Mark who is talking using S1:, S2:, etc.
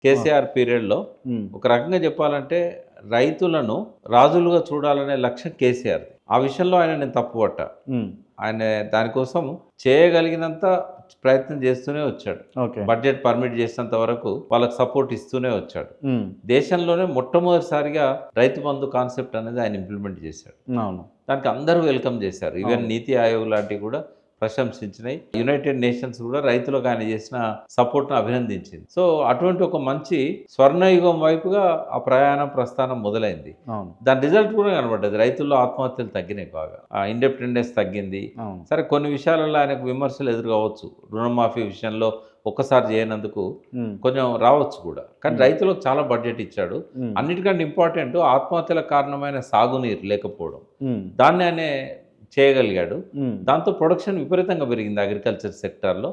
S1: కేసీఆర్ పీరియడ్లో ఒక రకంగా చెప్పాలంటే రైతులను రాజులుగా చూడాలనే లక్ష్యం కేసీఆర్. ఆ విషయంలో ఆయన నేను తప్పుపట్టా. ఆయన దానికోసం చేయగలిగినంత ప్రయత్నం చేస్తూనే వచ్చాడు. బడ్జెట్ పర్మిట్ చేసినంత వరకు వాళ్ళకి సపోర్ట్ ఇస్తూనే వచ్చాడు. దేశంలోనే మొట్టమొదటిసారిగా రైతు బంధు కాన్సెప్ట్ అనేది ఆయన ఇంప్లిమెంట్ చేశాడు. దానికి అందరూ వెల్కమ్ చేశారు. ఈవెన్ నీతి ఆయోగ్ లాంటివి కూడా ప్రశంసించినాయి. యునైటెడ్ నేషన్స్ కూడా రైతులకు ఆయన చేసిన సపోర్ట్ను అభినందించింది. సో అటువంటి ఒక మంచి స్వర్ణయుగం వైపుగా ఆ ప్రస్థానం మొదలైంది. దాని రిజల్ట్ కూడా కనబడ్డది. రైతుల్లో ఆత్మహత్యలు తగ్గినాయి బాగా, ఇండిపెండెన్స్ తగ్గింది. సరే కొన్ని విషయాలలో ఆయనకు విమర్శలు ఎదురుకావచ్చు. రుణమాఫీ విషయంలో ఒక్కసారి చేయనందుకు కొంచెం రావచ్చు కూడా. కానీ రైతులకు చాలా బడ్జెట్ ఇచ్చాడు. అన్నిటికంటే ఇంపార్టెంట్ ఆత్మహత్యలకు కారణమైన సాగునీరు లేకపోవడం, దాన్ని ఆయన చేయగలిగాడు. దాంతో ప్రొడక్షన్ విపరీతంగా పెరిగింది అగ్రికల్చర్ సెక్టార్లో.